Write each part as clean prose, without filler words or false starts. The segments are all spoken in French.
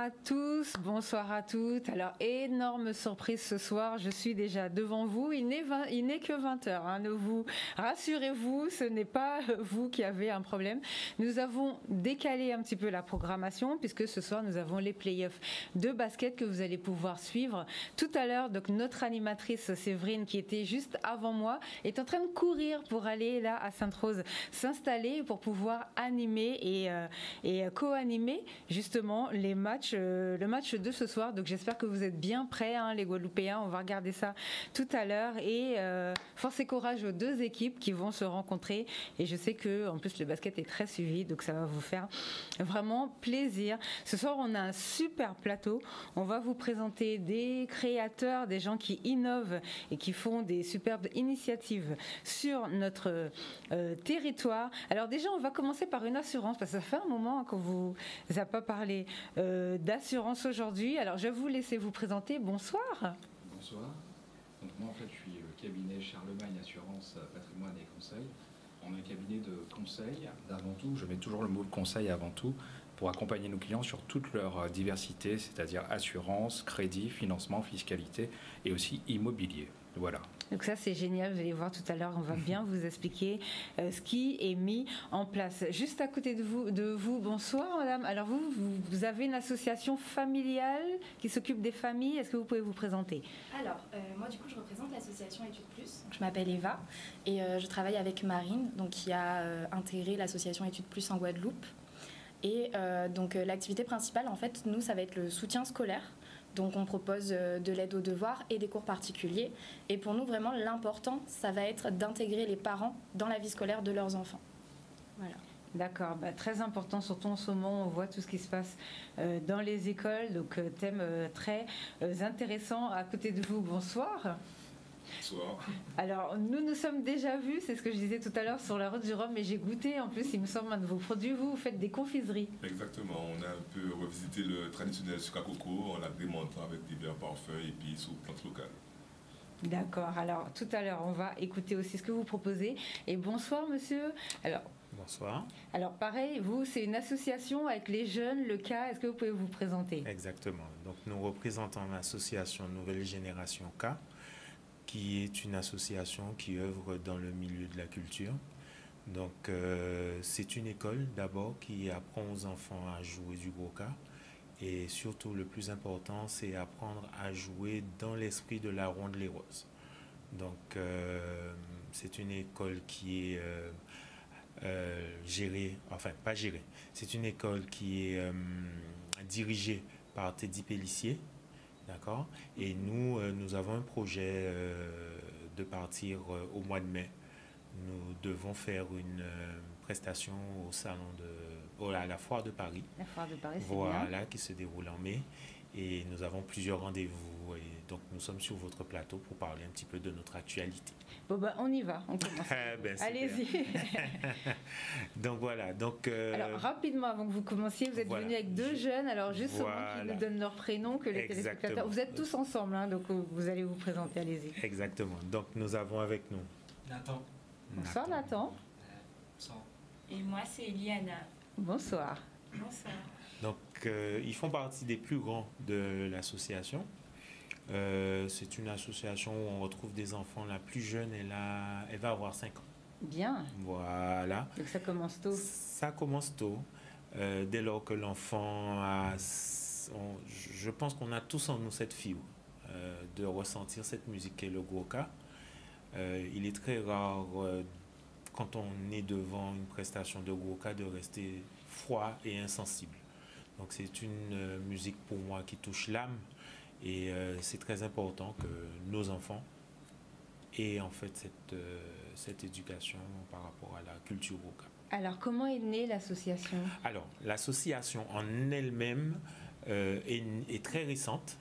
à tous, bonsoir à toutes. Alors, énorme surprise ce soir, je suis déjà devant vous. Il n'est que 20h, hein. Ne vous rassurez-vous, ce n'est pas vous qui avez un problème. Nous avons décalé un petit peu la programmation puisque ce soir nous avons les playoffs de basket que vous allez pouvoir suivre tout à l'heure. Donc notre animatrice Séverine, qui était juste avant moi, est en train de courir pour aller là à Sainte-Rose s'installer pour pouvoir animer et co-animer justement les matchs, le match de ce soir. Donc j'espère que vous êtes bien prêts, hein, les Guadeloupéens. On va regarder ça tout à l'heure et force et courage aux deux équipes qui vont se rencontrer. Et je sais que en plus le basket est très suivi, donc ça va vous faire vraiment plaisir. Ce soir on a un super plateau. On va vous présenter des créateurs, des gens qui innovent et qui font des superbes initiatives sur notre territoire. Alors déjà on va commencer par une assurance parce que ça fait un moment qu'on vous a pas parlé d'assurance aujourd'hui. Alors je vais vous laisser vous présenter. Bonsoir. Bonsoir. Donc moi en fait je suis cabinet Charlemagne Assurance Patrimoine et Conseil. On est un cabinet de conseil. Avant tout, je mets toujours le mot conseil avant tout pour accompagner nos clients sur toute leur diversité, c'est-à-dire assurance, crédit, financement, fiscalité et aussi immobilier. Voilà. Donc ça c'est génial, vous allez voir tout à l'heure, on va bien vous expliquer ce qui est mis en place. Juste à côté de vous, bonsoir madame. Alors vous avez une association familiale qui s'occupe des familles, est-ce que vous pouvez vous présenter? Alors moi du coup je représente l'association Études Plus, je m'appelle Eva et je travaille avec Marine donc, qui a intégré l'association Études Plus en Guadeloupe. Et donc l'activité principale en fait nous ça va être le soutien scolaire. Donc on propose de l'aide aux devoirs et des cours particuliers. Et pour nous, vraiment, l'important, ça va être d'intégrer les parents dans la vie scolaire de leurs enfants. Voilà. D'accord, très important, surtout en ce moment, on voit tout ce qui se passe dans les écoles. Donc thème très intéressant. À côté de vous, bonsoir. Bonsoir. Alors, nous sommes déjà vus, c'est ce que je disais tout à l'heure sur la route du Rhum, mais j'ai goûté en plus, il me semble, un de vos produits. Vous faites des confiseries. Exactement, on a un peu revisité le traditionnel sucre à coco en l'agrémentant avec divers parfums, épices ou plantes locales. D'accord, alors tout à l'heure, on va écouter aussi ce que vous proposez. Et bonsoir, monsieur. Alors, bonsoir. Alors pareil, vous, c'est une association avec les jeunes, le CA, est-ce que vous pouvez vous présenter? Exactement, donc nous représentons l'association Nouvelle Génération K, qui est une association qui œuvre dans le milieu de la culture. Donc c'est une école d'abord qui apprend aux enfants à jouer du goka et surtout le plus important c'est apprendre à jouer dans l'esprit de la ronde les roses. Donc c'est une école qui est gérée, enfin pas gérée, c'est une école qui est dirigée par Teddy Pellissier. D'accord. Et nous avons un projet de partir au mois de mai. Nous devons faire une prestation au salon à la foire de Paris. La foire de Paris, c'est voilà, bien. Qui se déroule en mai. Et nous avons plusieurs rendez-vous. Et donc nous sommes sur votre plateau pour parler un petit peu de notre actualité. Bon on y va, on commence. Allez-y. Donc voilà. Donc, alors rapidement, avant que vous commenciez, vous êtes venu avec deux jeunes. Alors juste au moins qu'ils nous donnent leur prénom, que les téléspectateurs. Vous êtes tous ensemble, hein, donc vous allez vous présenter, allez-y. Exactement. Donc nous avons avec nous Nathan. Bonsoir Nathan. Bonsoir. Et moi c'est Eliana. Bonsoir. Bonsoir. Donc ils font partie des plus grands de l'association. C'est une association où on retrouve des enfants. La plus jeune, elle va avoir 5 ans. Bien. Voilà. Donc ça commence tôt. Ça commence tôt. Dès lors que l'enfant a... je pense qu'on a tous en nous cette fibre de ressentir cette musique qu'est le goka. Il est très rare quand on est devant une prestation de goka de rester froid et insensible. Donc c'est une musique pour moi qui touche l'âme et c'est très important que nos enfants aient en fait cette éducation par rapport à la culture goka. Alors comment est née l'association? Alors l'association en elle-même est très récente.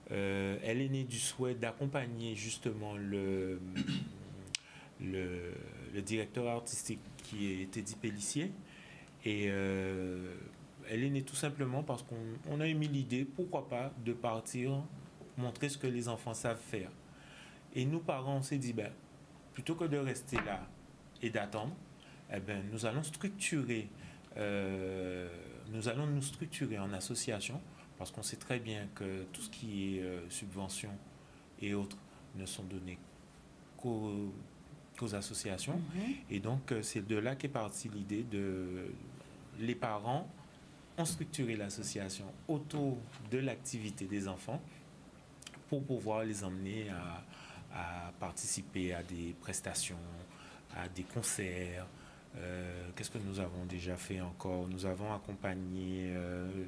Elle est née du souhait d'accompagner justement le directeur artistique qui est Teddy Pellissier et elle est née tout simplement parce qu'on a émis l'idée, pourquoi pas, de partir montrer ce que les enfants savent faire. Et nous parents on s'est dit plutôt que de rester là et d'attendre, nous allons structurer nous allons nous structurer en association parce qu'on sait très bien que tout ce qui est subventions et autres ne sont donnés qu'aux associations. Et donc, c'est de là qu'est partie l'idée de... Les parents ont structuré l'association autour de l'activité des enfants pour pouvoir les emmener à participer à des prestations, à des concerts. Qu'est-ce que nous avons déjà fait encore? Nous avons accompagné,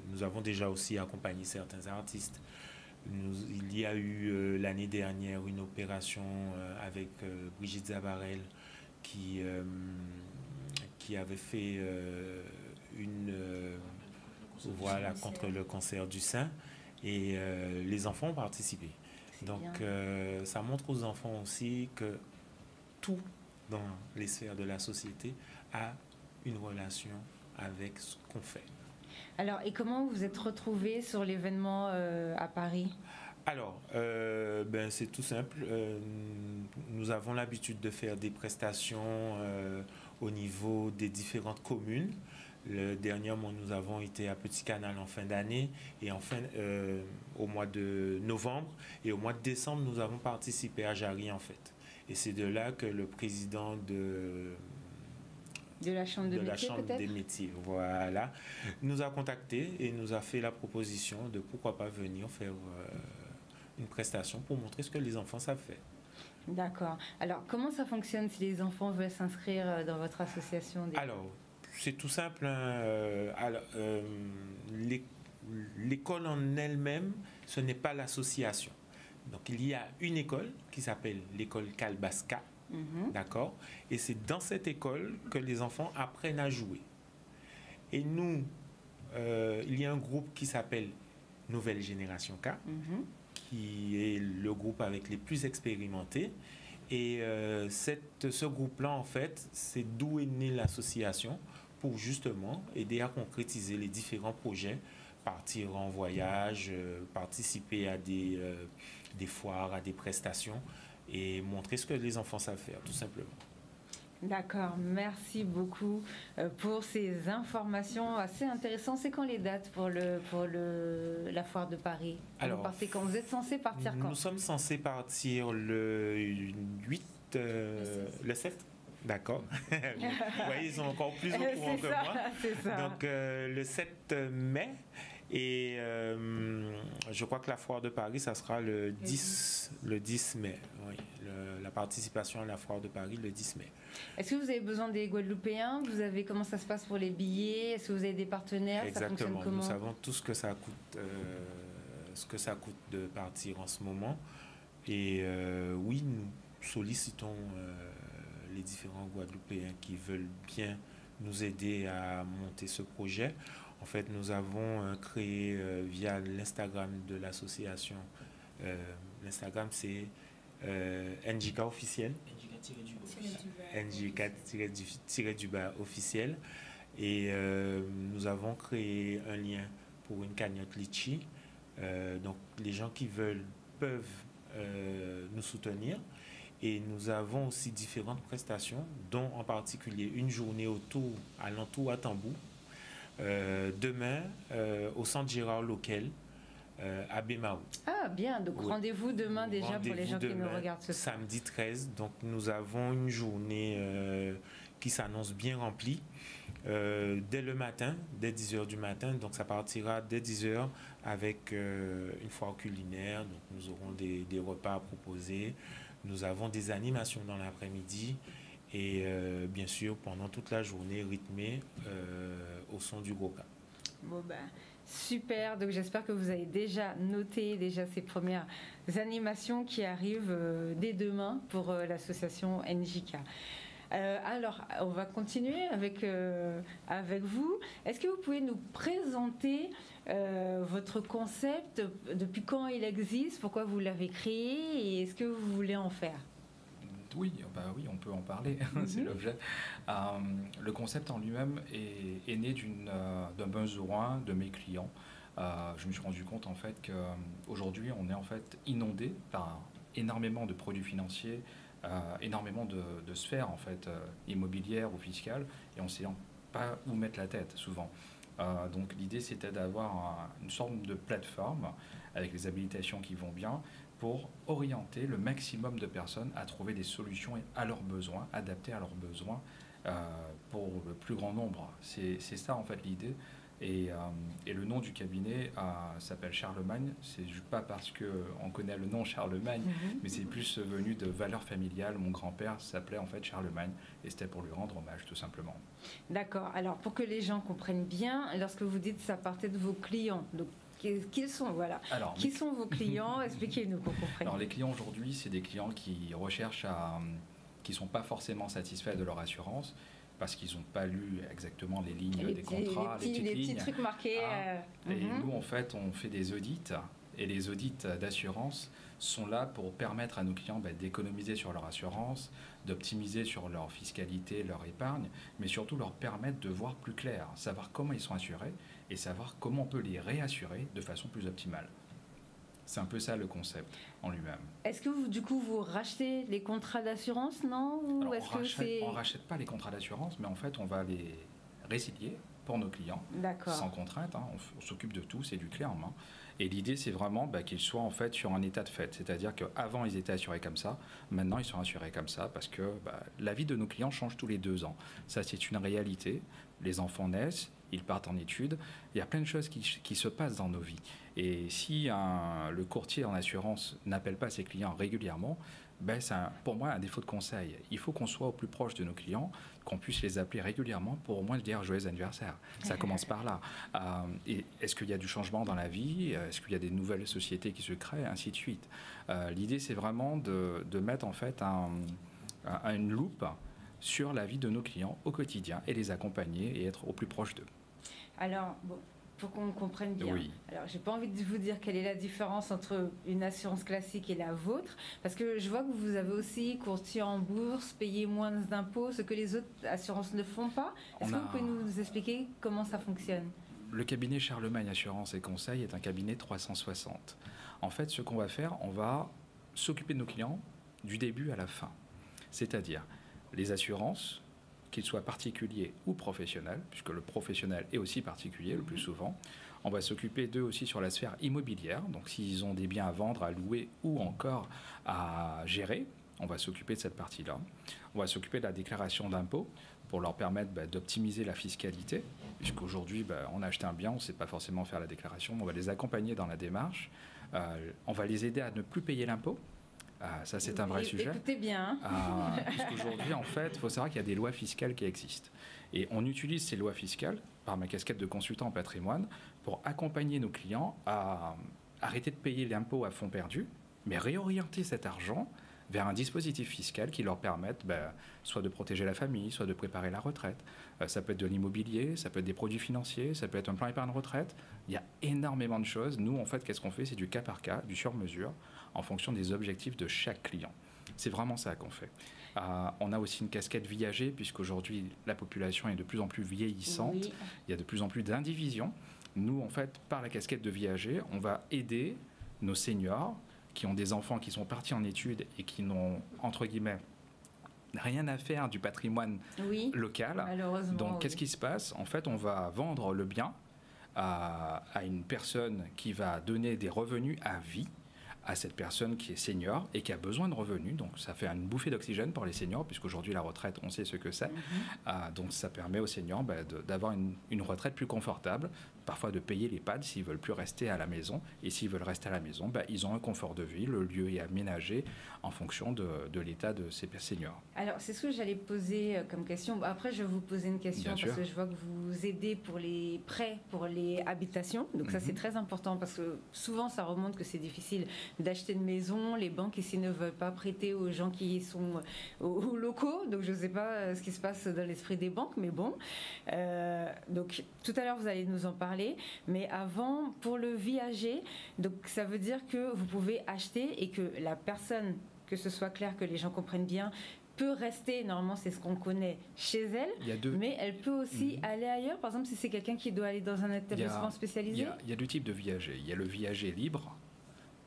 nous avons déjà aussi accompagné certains artistes. Il y a eu l'année dernière une opération avec Brigitte Zabarel qui avait fait voilà, contre le cancer du sein, et les enfants ont participé. Donc ça montre aux enfants aussi que tout dans les sphères de la société a une relation avec ce qu'on fait. Alors, et comment vous vous êtes retrouvés sur l'événement à Paris? Alors, c'est tout simple. Nous avons l'habitude de faire des prestations au niveau des différentes communes. Dernièrement, nous avons été à Petit Canal en fin d'année et au mois de novembre. Et au mois de décembre, nous avons participé à Jarry, en fait. Et c'est de là que le président de la Chambre des métiers, voilà, nous a contactés et nous a fait la proposition de pourquoi pas venir faire une prestation pour montrer ce que les enfants savent faire. D'accord. Alors, comment ça fonctionne si les enfants veulent s'inscrire dans votre association? Alors, c'est tout simple. L'école en elle-même, ce n'est pas l'association. Donc, il y a une école qui s'appelle l'école Kalbaska. D'accord? Et c'est dans cette école que les enfants apprennent à jouer. Et nous, il y a un groupe qui s'appelle Nouvelle Génération K, qui est le groupe avec les plus expérimentés. Et ce groupe-là, en fait, c'est d'où est née l'association pour justement aider à concrétiser les différents projets, partir en voyage, participer à des foires, à des prestations, et montrer ce que les enfants savent faire, tout simplement. D'accord, merci beaucoup pour ces informations assez intéressantes. C'est quand les dates pour la foire de Paris? Alors, vous partez quand? Vous êtes censé partir quand? Nous sommes censés partir le 8, le 7. D'accord. Vous voyez, ils sont encore plus au courant que moi. C'est ça. Donc, le 7 mai. Et je crois que la foire de Paris, ça sera le 10 mai. Oui, la participation à la foire de Paris, le 10 mai. Est-ce que vous avez besoin des Guadeloupéens? Comment ça se passe pour les billets? Est-ce que vous avez des partenaires? Exactement. Ça fonctionne comment? Nous savons tout ce que ça coûte, de partir en ce moment. Et oui, nous sollicitons les différents Guadeloupéens qui veulent bien nous aider à monter ce projet. En fait, nous avons créé via l'Instagram de l'association. L'Instagram, c'est NJK officiel. NJK-du-bas officiel. Et nous avons créé un lien pour une cagnotte Litchi. Donc, les gens qui veulent peuvent nous soutenir. Et nous avons aussi différentes prestations, dont en particulier une journée alentour à Tambou. Demain, au centre Gérard Loquel, à Bémaou. Ah, bien. Donc, rendez-vous demain déjà pour les gens qui nous regardent ce soir. Samedi 13. Donc, nous avons une journée qui s'annonce bien remplie. Dès le matin, dès 10h du matin. Donc, ça partira dès 10h avec une foire culinaire. Donc, nous aurons des repas à proposer. Nous avons des animations dans l'après-midi. Et bien sûr, pendant toute la journée, rythmée au son du Goka. Bon ben, super, donc j'espère que vous avez déjà noté ces premières animations qui arrivent dès demain pour l'association NJK. Alors, on va continuer avec vous. Est-ce que vous pouvez nous présenter votre concept, depuis quand il existe, pourquoi vous l'avez créé et est-ce que vous voulez en faire? Oui, on peut en parler, c'est l'objet. Le concept en lui-même est né d'un besoin de mes clients. Je me suis rendu compte en fait qu'aujourd'hui on est en fait inondé par énormément de produits financiers, énormément de sphères en fait immobilières ou fiscales, et on s'est pas où mettre la tête souvent. Donc l'idée c'était d'avoir une sorte de plateforme avec les habilitations qui vont bien pour orienter le maximum de personnes à trouver des solutions à leurs besoins, adaptées à leurs besoins pour le plus grand nombre. C'est ça en fait l'idée. Et le nom du cabinet s'appelle Charlemagne. C'est pas parce qu'on connaît le nom Charlemagne, mais c'est plus venu de valeurs familiales. Mon grand-père s'appelait en fait Charlemagne et c'était pour lui rendre hommage tout simplement. D'accord. Alors pour que les gens comprennent bien, lorsque vous dites ça partait de vos clients, donc qui sont, voilà. Alors, qui sont vos clients? Expliquez-nous pour comprendre. Alors les clients aujourd'hui, c'est des clients qui recherchent qui sont pas forcément satisfaits de leur assurance, parce qu'ils n'ont pas lu exactement les lignes des contrats, les petits trucs marqués. Et nous, en fait, on fait des audits, et les audits d'assurance sont là pour permettre à nos clients d'économiser sur leur assurance, d'optimiser sur leur fiscalité, leur épargne, mais surtout leur permettre de voir plus clair, savoir comment ils sont assurés et savoir comment on peut les réassurer de façon plus optimale. C'est un peu ça le concept en lui-même. Est-ce que vous, du coup, vous rachetez les contrats d'assurance, non? Ou alors, est-ce on ne rachète pas les contrats d'assurance, mais en fait, on va les résilier pour nos clients, sans contrainte. On s'occupe de tout, c'est du clé en main. Et l'idée, c'est vraiment qu'ils soient en fait sur un état de fait. C'est-à-dire qu'avant, ils étaient assurés comme ça. Maintenant, ils sont assurés comme ça parce que la vie de nos clients change tous les 2 ans. Ça, c'est une réalité. Les enfants naissent, ils partent en études. Il y a plein de choses qui se passent dans nos vies. Et si le courtier en assurance n'appelle pas ses clients régulièrement, c'est pour moi un défaut de conseil. Il faut qu'on soit au plus proche de nos clients, qu'on puisse les appeler régulièrement pour au moins leur dire joyeux anniversaire. Ça commence par là. Et est-ce qu'il y a du changement dans la vie? Est-ce qu'il y a des nouvelles sociétés qui se créent? Ainsi de suite. L'idée, c'est vraiment de mettre en fait une loupe sur la vie de nos clients au quotidien et les accompagner et être au plus proche d'eux. Alors, bon, pour qu'on comprenne bien. Oui. Alors, j'ai pas envie de vous dire quelle est la différence entre une assurance classique et la vôtre, parce que je vois que vous avez aussi courtier en bourse, payé moins d'impôts, ce que les autres assurances ne font pas. Est-ce que vous pouvez nous expliquer comment ça fonctionne? Le cabinet Charlemagne Assurance et Conseil est un cabinet 360. En fait, ce qu'on va faire, on va s'occuper de nos clients du début à la fin. C'est-à-dire les assurances, qu'ils soient particuliers ou professionnels, puisque le professionnel est aussi particulier le plus souvent. On va s'occuper d'eux aussi sur la sphère immobilière, donc s'ils ont des biens à vendre, à louer ou encore à gérer, on va s'occuper de cette partie-là. On va s'occuper de la déclaration d'impôt pour leur permettre d'optimiser la fiscalité, puisqu'aujourd'hui, on a acheté un bien, on ne sait pas forcément faire la déclaration, on va les accompagner dans la démarche, on va les aider à ne plus payer l'impôt. Ça, c'est un vrai sujet. Écoutez bien. Puisqu'aujourd'hui, en fait, il faut savoir qu'il y a des lois fiscales qui existent. Et on utilise ces lois fiscales, par ma casquette de consultant en patrimoine, pour accompagner nos clients à arrêter de payer l'impôt à fond perdu, mais réorienter cet argent vers un dispositif fiscal qui leur permette soit de protéger la famille, soit de préparer la retraite. Ça peut être de l'immobilier, ça peut être des produits financiers, ça peut être un plan épargne retraite. Il y a énormément de choses. Nous, en fait, qu'est-ce qu'on fait? C'est du cas par cas, du sur-mesure, en fonction des objectifs de chaque client. C'est vraiment ça qu'on fait. On a aussi une casquette viager, puisqu'aujourd'hui, la population est de plus en plus vieillissante. Oui. Il y a de plus en plus d'indivisions. Nous, en fait, par la casquette de viager, on va aider nos seniors qui ont des enfants qui sont partis en études et qui n'ont, entre guillemets, rien à faire du patrimoine local. Malheureusement. Donc, qu'est-ce qui se passe? En fait, on va vendre le bien à une personne qui va donner des revenus à vie à cette personne qui est senior et qui a besoin de revenus. Donc, ça fait une bouffée d'oxygène pour les seniors, puisqu'aujourd'hui, la retraite, on sait ce que c'est. Donc, ça permet aux seniors d'avoir une retraite plus confortable, parfois de payer l'EHPAD s'ils ne veulent plus rester à la maison. Et s'ils veulent rester à la maison, ils ont un confort de vie. Le lieu est aménagé en fonction de l'état de ces seniors. Alors, c'est ce que j'allais poser comme question. Après, je vais vous poser une question parce que je vois que vous aidez pour les prêts, pour les habitations. Donc, ça, c'est très important parce que souvent, ça remonte que c'est difficile d'acheter une maison. Les banques ici ne veulent pas prêter aux gens qui sont aux locaux. Donc, je ne sais pas ce qui se passe dans l'esprit des banques, mais bon. Donc, tout à l'heure, vous allez nous en parler. Mais avant, pour le viager, donc ça veut dire que vous pouvez acheter et que la personne, que ce soit clair, que les gens comprennent bien, peut rester, normalement c'est ce qu'on connaît, chez elle, mais elle peut aussi aller ailleurs. Par exemple, si c'est quelqu'un qui doit aller dans un établissement spécialisé. Il y a deux types de viager. Il y a le viager libre,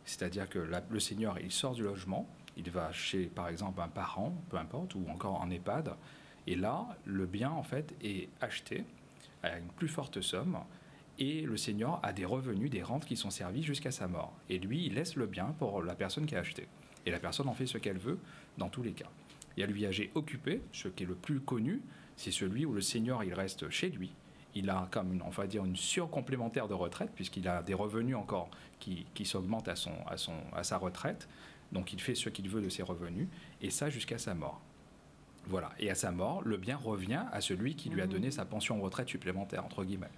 c'est-à-dire que le senior, il sort du logement, il va chez, par exemple, un parent, peu importe, ou encore en EHPAD, Et là, le bien, en fait, est acheté à une plus forte somme et le senior a des revenus, des rentes qui sont servies jusqu'à sa mort. Et lui, il laisse le bien pour la personne qui a acheté. Et la personne en fait ce qu'elle veut dans tous les cas. Il y a le viager occupé, ce qui est le plus connu, c'est celui où le senior, il reste chez lui. Il a comme, on va dire, une surcomplémentaire de retraite, puisqu'il a des revenus encore qui s'augmentent à sa retraite. Donc il fait ce qu'il veut de ses revenus, et ça jusqu'à sa mort. Voilà. Et à sa mort, le bien revient à celui qui lui a donné sa pension retraite supplémentaire, entre guillemets.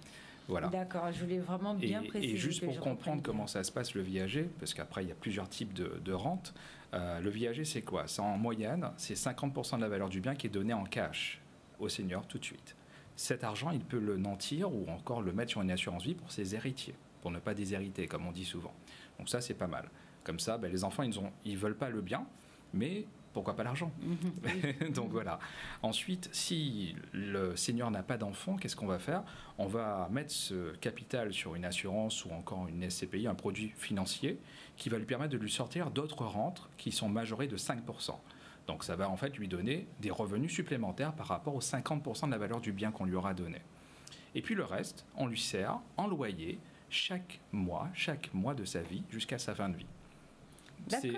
Voilà. D'accord, je voulais vraiment bien préciser. Et juste pour comprendre comment ça se passe le viager, parce qu'après il y a plusieurs types de rentes, le viager c'est quoi? C'est en moyenne, c'est 50% de la valeur du bien qui est donnée en cash au senior tout de suite. Cet argent, il peut le nantir ou encore le mettre sur une assurance vie pour ses héritiers, pour ne pas déshériter, comme on dit souvent. Donc ça, c'est pas mal. Comme ça, les enfants, ils veulent pas le bien, mais pourquoi pas l'argent? Donc voilà. Ensuite, si le senior n'a pas d'enfant, qu'est-ce qu'on va faire? On va mettre ce capital sur une assurance ou encore une SCPI, un produit financier, qui va lui permettre de lui sortir d'autres rentes qui sont majorées de 5%. Donc ça va en fait lui donner des revenus supplémentaires par rapport aux 50% de la valeur du bien qu'on lui aura donné. Et puis le reste, on lui sert en loyer chaque mois de sa vie jusqu'à sa fin de vie.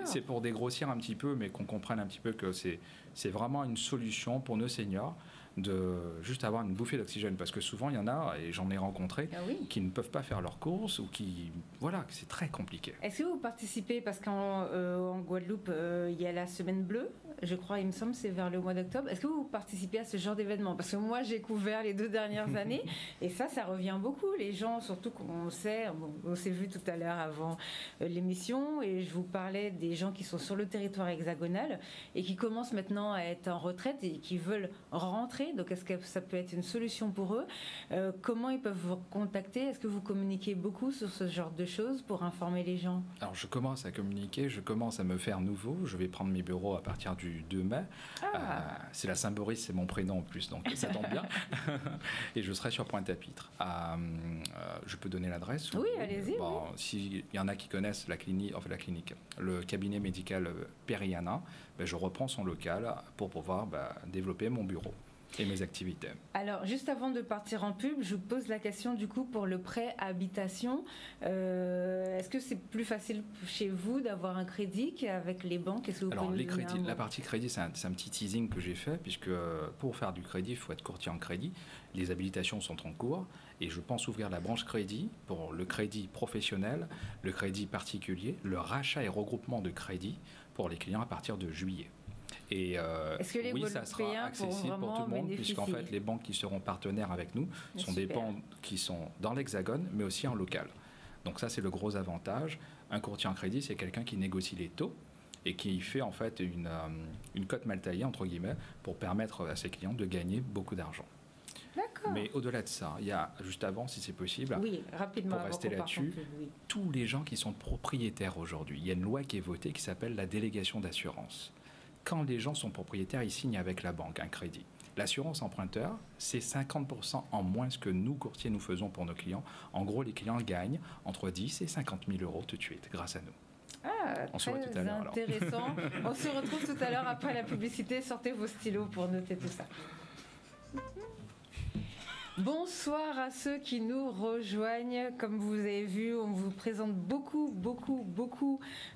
C'est pour dégrossir un petit peu, mais qu'on comprenne un petit peu que c'est vraiment une solution pour nos seniors de juste avoir une bouffée d'oxygène. Parce que souvent, il y en a, et j'en ai rencontré, qui ne peuvent pas faire leurs courses ou qui... Voilà, c'est très compliqué. Est-ce que vous participez, parce qu'en Guadeloupe, il y a la Semaine Bleue, je crois, il me semble, c'est vers le mois d'octobre. Est-ce que vous participez à ce genre d'événement? Parce que moi, j'ai couvert les 2 dernières années, et ça revient beaucoup. Les gens, surtout qu'on sait, on s'est vu tout à l'heure avant l'émission, et je vous parlais des gens qui sont sur le territoire hexagonal, et qui commencent maintenant à être en retraite, et qui veulent rentrer. Donc, est-ce que ça peut être une solution pour eux? Comment ils peuvent vous contacter? Est-ce que vous communiquez beaucoup sur ce genre de choses pour informer les gens? Alors, je commence à communiquer, je commence à me faire nouveau. Je vais prendre mes bureaux à partir du 2 mai. C'est la Saint-Boris, c'est mon prénom en plus, donc ça tombe bien. Et je serai sur Pointe-à-Pitre. Je peux donner l'adresse? Oui, allez-y. Bon, s'il y en a qui connaissent la clinique, le cabinet médical Periana, je reprends son local pour pouvoir développer mon bureau et mes activités. Alors, juste avant de partir en pub, je vous pose la question du coup pour le prêt habitation. Est-ce que c'est plus facile chez vous d'avoir un crédit qu'avec les banques? Alors, la partie crédit, c'est un petit teasing que j'ai fait, puisque pour faire du crédit, il faut être courtier en crédit. Les habilitations sont en cours et je pense ouvrir la branche crédit pour le crédit professionnel, le crédit particulier, le rachat et regroupement de crédit pour les clients à partir de juillet. Et est-ce que les ça sera accessible pour tout le monde, puisqu'en fait, les banques qui seront partenaires avec nous sont des banques qui sont dans l'Hexagone, mais aussi en local. Donc ça, c'est le gros avantage. Un courtier en crédit, c'est quelqu'un qui négocie les taux et qui fait en fait une cote mal taillée, entre guillemets, pour permettre à ses clients de gagner beaucoup d'argent. D'accord. Mais au-delà de ça, il y a, juste avant, si c'est possible, rapidement, pour rester là-dessus, tous les gens qui sont propriétaires aujourd'hui, il y a une loi qui est votée qui s'appelle la délégation d'assurance. Quand les gens sont propriétaires, ils signent avec la banque un crédit. L'assurance emprunteur, c'est 50% en moins que nous, courtiers, nous faisons pour nos clients. En gros, les clients gagnent entre 10 et 50 000 euros tout de suite, grâce à nous. On se retrouve tout à l'heure. Intéressant. On se retrouve tout à l'heure après la publicité. Sortez vos stylos pour noter tout ça. Bonsoir à ceux qui nous rejoignent. Comme vous avez vu, on vous présente beaucoup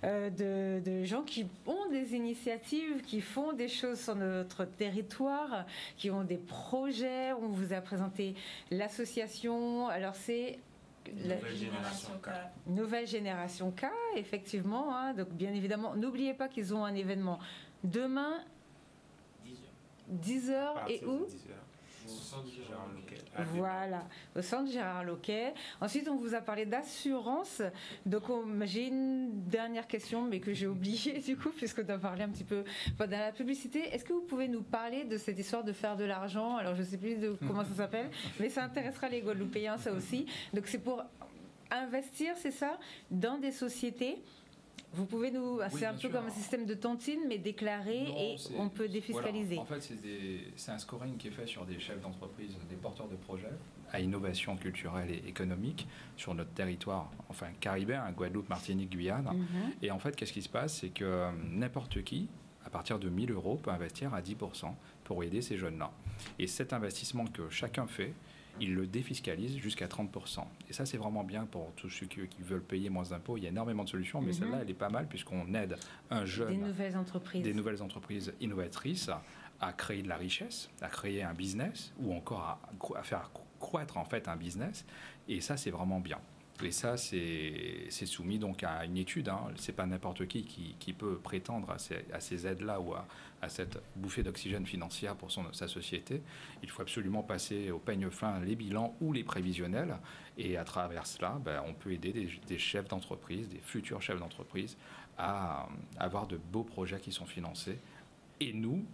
de gens qui ont des initiatives, qui font des choses sur notre territoire, qui ont des projets. On vous a présenté l'association. Alors c'est Nouvelle Génération K, effectivement. Donc bien évidemment, n'oubliez pas qu'ils ont un événement demain, 10h et où? Au centre Gérard Loquet. Voilà, au centre Gérard Loquet. Ensuite, on vous a parlé d'assurance. Donc, j'ai une dernière question, mais que j'ai oubliée du coup, puisqu'on a parlé un petit peu pendant la publicité. Est-ce que vous pouvez nous parler de cette histoire de faire de l'argent? Alors, je ne sais plus comment ça s'appelle, mais ça intéressera les Guadeloupéens, ça aussi. Donc, c'est pour investir, c'est ça, dans des sociétés. Vous pouvez nous... c'est un peu comme un système de tontine, mais déclaré, et on peut défiscaliser. Voilà. En fait, c'est un scoring qui est fait sur des chefs d'entreprise, des porteurs de projets à innovation culturelle et économique sur notre territoire, enfin caribéen, Guadeloupe, Martinique, Guyane. Et en fait, qu'est-ce qui se passe? C'est que n'importe qui, à partir de 1 000 euros, peut investir à 10%. pour aider ces jeunes-là. Et cet investissement que chacun fait, il le défiscalise jusqu'à 30%. Et ça, c'est vraiment bien pour tous ceux qui veulent payer moins d'impôts. Il y a énormément de solutions, mais celle-là, elle est pas mal puisqu'on aide un jeune... Des nouvelles entreprises innovatrices à créer de la richesse, à créer un business ou encore à faire croître en fait un business. Et ça, c'est vraiment bien. Et ça, c'est soumis donc à une étude. C'est pas n'importe qui peut prétendre à ces aides-là ou à cette bouffée d'oxygène financière pour sa société. Il faut absolument passer au peigne fin les bilans ou les prévisionnels. Et à travers cela, on peut aider des chefs d'entreprise, des futurs chefs d'entreprise à avoir de beaux projets qui sont financés. Et nous,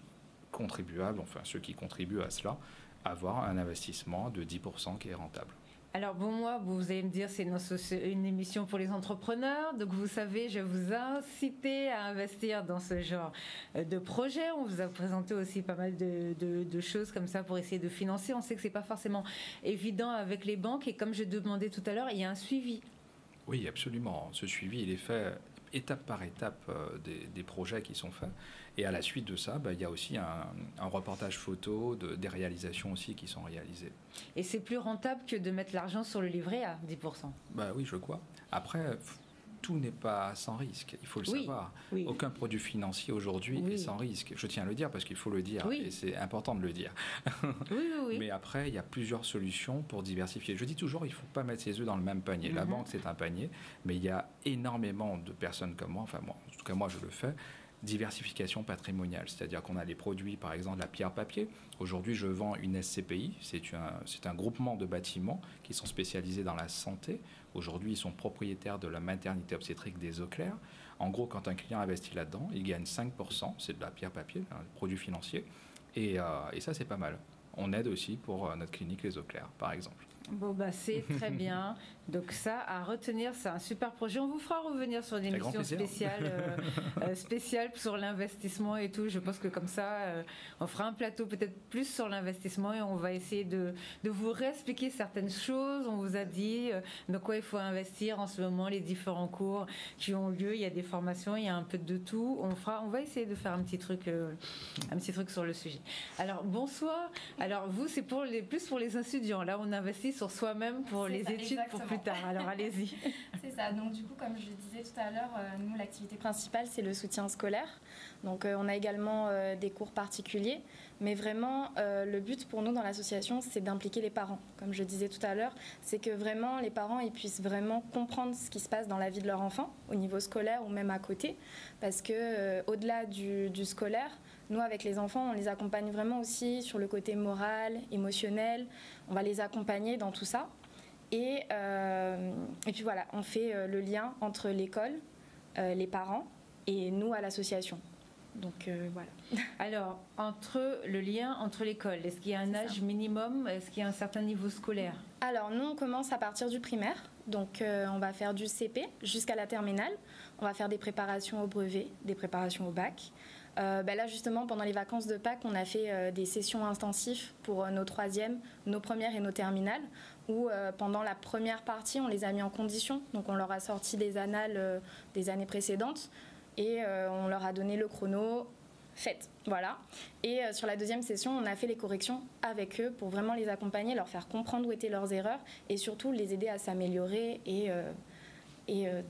contribuables, enfin ceux qui contribuent à cela, avoir un investissement de 10% qui est rentable. Alors bon, moi, vous allez me dire, c'est une émission pour les entrepreneurs, donc vous savez, je vous incite à investir dans ce genre de projet. On vous a présenté aussi pas mal de choses comme ça pour essayer de financer. On sait que c'est pas forcément évident avec les banques et comme je demandais tout à l'heure, il y a un suivi. Oui, absolument. Ce suivi, il est fait étape par étape des projets qui sont faits. Et à la suite de ça, il y a aussi un reportage photo, des réalisations aussi qui sont réalisées. Et c'est plus rentable que de mettre l'argent sur le livret à 10%. Oui, je crois. Après, tout n'est pas sans risque, il faut le savoir. Oui. Aucun produit financier aujourd'hui est sans risque. Je tiens à le dire parce qu'il faut le dire et c'est important de le dire. Oui. Mais après, il y a plusieurs solutions pour diversifier. Je dis toujours, il ne faut pas mettre ses œufs dans le même panier. La banque, c'est un panier, mais il y a énormément de personnes comme moi, enfin moi, en tout cas moi je le fais, diversification patrimoniale, c'est-à-dire qu'on a les produits, par exemple la pierre-papier. Aujourd'hui, je vends une SCPI, c'est un groupement de bâtiments qui sont spécialisés dans la santé. Aujourd'hui, ils sont propriétaires de la maternité obstétrique des Eaux Claires. En gros, quand un client investit là-dedans, il gagne 5%, c'est de la pierre-papier, un produit financier, et ça, c'est pas mal. On aide aussi pour notre clinique Les Eaux Claires, par exemple. Bon, c'est très bien. Donc ça, à retenir, c'est un super projet. On vous fera revenir sur une émission spéciale sur l'investissement et tout. Je pense que comme ça, on fera un plateau peut-être plus sur l'investissement et on va essayer de vous réexpliquer certaines choses. On vous a dit dans quoi il faut investir en ce moment, les différents cours qui ont lieu. Il y a des formations, il y a un peu de tout. On va essayer de faire un petit truc sur le sujet. Alors, bonsoir. Alors, vous, c'est plus pour les étudiants. Là, on investit sur soi-même pour les études exactement. Pour plus tard. Alors allez-y. C'est ça. Donc du coup, comme je le disais tout à l'heure, nous, l'activité principale, c'est le soutien scolaire. Donc on a également des cours particuliers. Mais vraiment, le but pour nous dans l'association, c'est d'impliquer les parents. Comme je disais tout à l'heure, c'est que vraiment les parents ils puissent vraiment comprendre ce qui se passe dans la vie de leur enfant, au niveau scolaire ou même à côté. Parce que au-delà du scolaire, nous, avec les enfants, on les accompagne vraiment aussi sur le côté moral, émotionnel. On va les accompagner dans tout ça. Et puis voilà, on fait le lien entre l'école, les parents et nous à l'association. Donc voilà. Alors, le lien entre l'école, est-ce qu'il y a un âge minimum? Est-ce qu'il y a un certain niveau scolaire? Alors, nous, on commence à partir du primaire. Donc, on va faire du CP jusqu'à la terminale. On va faire des préparations au brevet, des préparations au bac. Là, justement, pendant les vacances de Pâques, on a fait des sessions intensives pour nos troisièmes, nos premières et nos terminales, où pendant la première partie, on les a mis en condition. Donc, on leur a sorti des annales des années précédentes et on leur a donné le chrono fait. Voilà. Et sur la deuxième session, on a fait les corrections avec eux pour vraiment les accompagner, leur faire comprendre où étaient leurs erreurs et surtout les aider à s'améliorer et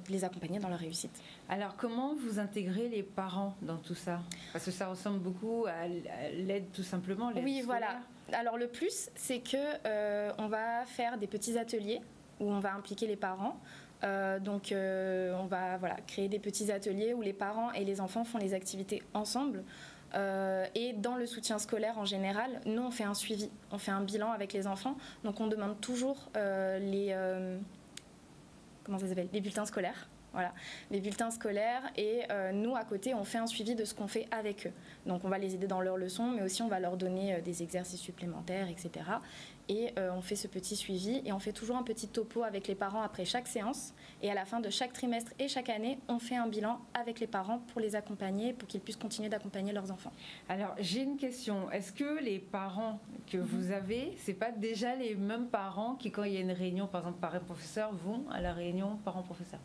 les accompagner dans leur réussite. Alors, comment vous intégrez les parents dans tout ça? Parce que ça ressemble beaucoup à l'aide tout simplement. Oui, voilà. Alors, le plus, c'est qu'on va faire des petits ateliers où on va impliquer les parents. On va créer des petits ateliers où les parents et les enfants font les activités ensemble. Et dans le soutien scolaire en général, nous, on fait un suivi. On fait un bilan avec les enfants. Donc, on demande toujours les bulletins scolaires. Voilà, les bulletins scolaires et nous à côté on fait un suivi de ce qu'on fait avec eux. Donc on va les aider dans leurs leçons mais aussi on va leur donner des exercices supplémentaires, etc. Et on fait ce petit suivi et on fait toujours un petit topo avec les parents après chaque séance et à la fin de chaque trimestre et chaque année on fait un bilan avec les parents pour les accompagner, pour qu'ils puissent continuer d'accompagner leurs enfants. Alors j'ai une question, est-ce que les parents que vous avez, c'est pas déjà les mêmes parents qui quand il y a une réunion par exemple parents-professeurs vont à la réunion parents-professeurs?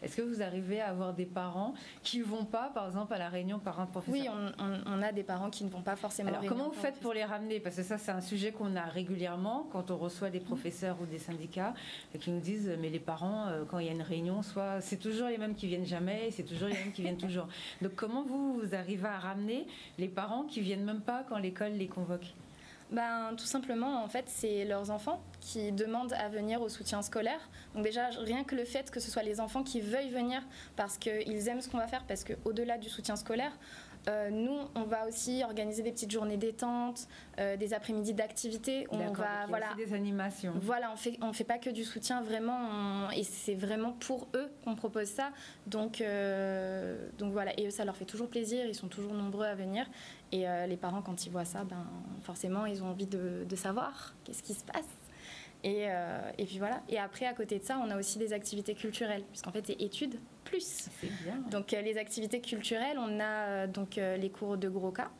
Est-ce que vous arrivez à avoir des parents qui ne vont pas, par exemple, à la réunion parents-professeurs? Oui, on a des parents qui ne vont pas forcément. Alors, comment vous faites pour les ramener? Parce que ça, c'est un sujet qu'on a régulièrement quand on reçoit des professeurs ou des syndicats qui nous disent, mais les parents, quand il y a une réunion, soit c'est toujours les mêmes qui viennent jamais, c'est toujours les mêmes qui viennent toujours. Donc, comment vous arrivez à ramener les parents qui viennent même pas quand l'école les convoque? Tout simplement, en fait, c'est leurs enfants qui demandent à venir au soutien scolaire. Donc déjà, rien que le fait que ce soit les enfants qui veuillent venir parce qu'ils aiment ce qu'on va faire, parce qu'au-delà du soutien scolaire, nous, on va aussi organiser des petites journées détente, des après-midi d'activités. On va, aussi des animations. Voilà, on fait pas que du soutien, vraiment, et c'est vraiment pour eux qu'on propose ça. Donc voilà, et eux, ça leur fait toujours plaisir, ils sont toujours nombreux à venir. Et les parents, quand ils voient ça, forcément, ils ont envie de savoir qu'est-ce qui se passe. Et puis voilà. Et après, à côté de ça, on a aussi des activités culturelles, puisqu'en fait, c'est études plus. C'est bien. Donc, les activités culturelles, on a les cours de gros cas.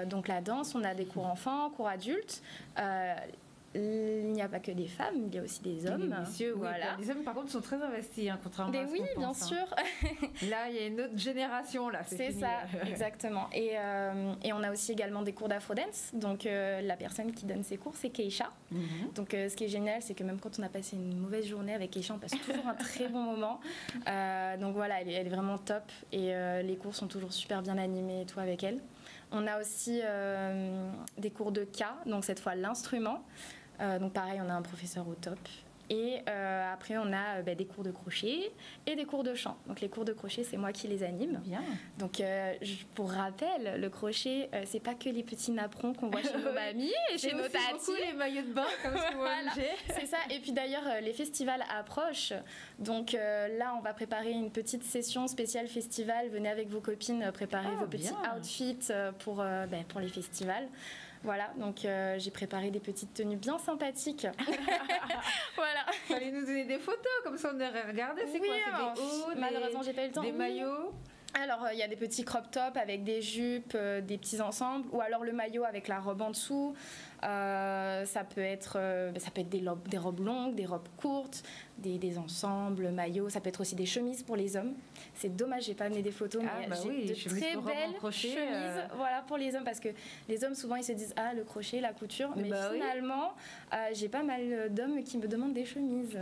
Donc, la danse, on a des cours enfants, cours adultes. Il n'y a pas que des femmes, il y a aussi des hommes. Messieurs, voilà. Les hommes, par contre, sont très investis, contrairement à ce qu'on pense. Oui, bien sûr. Là, il y a une autre génération, là. C'est ça, exactement. Et on a aussi également des cours d'afro-dance. Donc, la personne qui donne ces cours, c'est Keisha. Donc, ce qui est génial, c'est que même quand on a passé une mauvaise journée avec Keisha, on passe toujours un très bon moment. Donc, voilà, elle est vraiment top. Et les cours sont toujours super bien animés et tout avec elle. On a aussi des cours de K, donc cette fois l'instrument. Donc pareil, on a un professeur au top. Et après, on a des cours de crochet et des cours de chant. Donc les cours de crochet, c'est moi qui les anime. Bien. Donc pour rappel, le crochet, c'est pas que les petits napperons qu'on voit chez nos mamies et chez nos tatis. C'est beaucoup les maillots de bain comme ce que voilà, c'est ça. Et puis d'ailleurs, les festivals approchent. Donc là, on va préparer une petite session spéciale festival. Venez avec vos copines préparer vos petits outfits pour les festivals. Voilà, donc j'ai préparé des petites tenues bien sympathiques. Voilà. Fallait nous donner des photos, comme ça on aurait regardé. C'est quoi? C'est des hauts, malheureusement, j'ai pas eu le temps. Des maillots? Alors, il y a des petits crop tops avec des jupes, des petits ensembles, ou alors le maillot avec la robe en dessous. Ça peut être des robes longues, des robes courtes, des ensembles, maillots. Ça peut être aussi des chemises pour les hommes. C'est dommage, j'ai pas amené des photos, mais j'ai de très belles chemises voilà, pour les hommes, parce que les hommes, souvent, ils se disent « Ah, le crochet, la couture », mais finalement, j'ai pas mal d'hommes qui me demandent des chemises.